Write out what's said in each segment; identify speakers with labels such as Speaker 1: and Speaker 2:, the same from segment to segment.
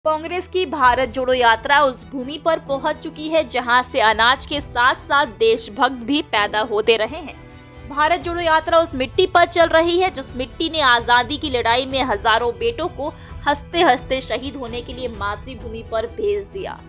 Speaker 1: कांग्रेस की भारत जोड़ो यात्रा उस भूमि पर पहुंच चुकी है जहां से अनाज के साथ साथ देशभक्त भी पैदा होते रहे हैं। भारत जोड़ो यात्रा उस मिट्टी पर चल रही है जिस मिट्टी ने आजादी की लड़ाई में हजारों बेटों को हंसते हंसते शहीद होने के लिए मातृभूमि पर भेज दिया।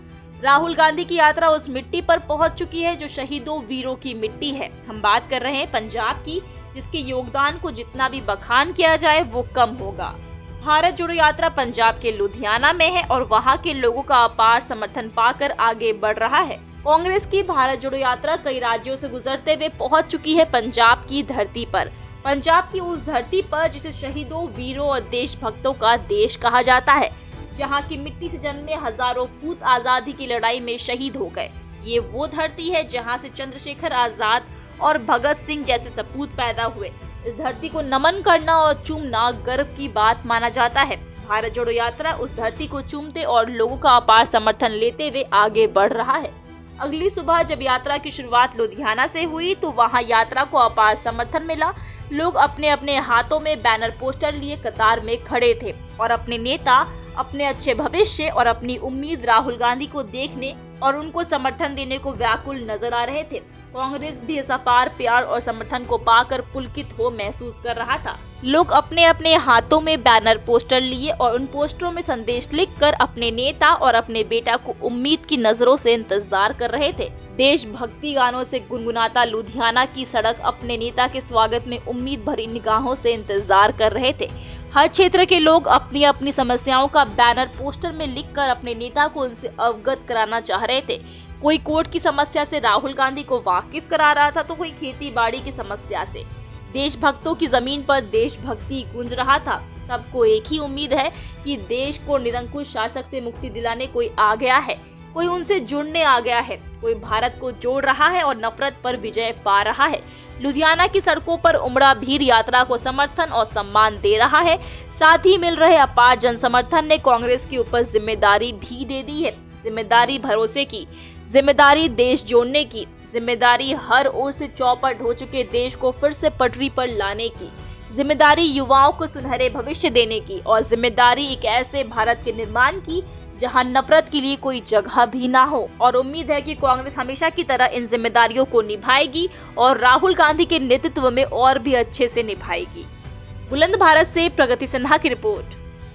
Speaker 1: राहुल गांधी की यात्रा उस मिट्टी पर पहुंच चुकी है जो शहीदों वीरों की मिट्टी है। हम बात कर रहे हैं पंजाब की, जिसके योगदान को जितना भी बखान किया जाए वो कम होगा। भारत जोड़ो यात्रा पंजाब के लुधियाना में है और वहां के लोगों का अपार समर्थन पाकर आगे बढ़ रहा है। कांग्रेस की भारत जोड़ो यात्रा कई राज्यों से गुजरते हुए पहुंच चुकी है पंजाब की धरती पर। पंजाब की उस धरती पर जिसे शहीदों वीरों और देशभक्तों का देश कहा जाता है, जहां की मिट्टी से जन्मे हजारों पूत आजादी की लड़ाई में शहीद हो गए। ये वो धरती है जहां से चंद्रशेखर आजाद और भगत सिंह जैसे सपूत पैदा हुए। इस धरती को नमन करना और चूमना गर्व की बात माना जाता है। भारत जोड़ो यात्रा उस धरती को चूमते और लोगों का अपार समर्थन लेते हुए आगे बढ़ रहा है। अगली सुबह जब यात्रा की शुरुआत लुधियाना से हुई तो वहां यात्रा को अपार समर्थन मिला। लोग अपने अपने हाथों में बैनर पोस्टर लिए कतार में खड़े थे और अपने नेता, अपने अच्छे भविष्य और अपनी उम्मीद राहुल गांधी को देखने और उनको समर्थन देने को व्याकुल नजर आ रहे थे। कांग्रेस भी इस अपार प्यार और समर्थन को पाकर पुलकित हो महसूस कर रहा था। लोग अपने अपने हाथों में बैनर पोस्टर लिए और उन पोस्टरों में संदेश लिखकर अपने नेता और अपने बेटा को उम्मीद की नजरों से इंतजार कर रहे थे। देशभक्ति गानों से गुनगुनाता लुधियाना की सड़क अपने नेता के स्वागत में उम्मीद भरी निगाहों से इंतजार कर रहे थे। हर क्षेत्र के लोग अपनी अपनी समस्याओं का बैनर पोस्टर में लिखकर अपने नेता को उनसे अवगत कराना चाह रहे थे। कोई कोर्ट की समस्या से राहुल गांधी को वाकिफ करा रहा था तो कोई खेती बाड़ी की समस्या से। देशभक्तों की जमीन पर देशभक्ति गूंज रहा था। सबको एक ही उम्मीद है कि देश को निरंकुश शासक से मुक्ति दिलाने कोई आ गया है, कोई उनसे जुड़ने आ गया है, कोई भारत को जोड़ रहा है और नफरत पर विजय पा रहा है। लुधियाना की सड़कों पर उमड़ा भीड़ यात्रा को समर्थन और सम्मान दे रहा है। साथ ही मिल रहे अपार जन समर्थन ने कांग्रेस के ऊपर जिम्मेदारी भी दे दी है। जिम्मेदारी भरोसे की, जिम्मेदारी देश जोड़ने की, जिम्मेदारी हर ओर से चौपट हो चुके देश को फिर से पटरी पर लाने की, जिम्मेदारी युवाओं को सुनहरे भविष्य देने की और जिम्मेदारी एक ऐसे भारत के निर्माण की जहां नफरत के लिए कोई जगह भी ना हो। और उम्मीद है कि कांग्रेस हमेशा की तरह इन जिम्मेदारियों को निभाएगी और राहुल गांधी के नेतृत्व में और भी अच्छे से निभाएगी। बुलंद भारत से प्रगति सिन्हा की रिपोर्ट।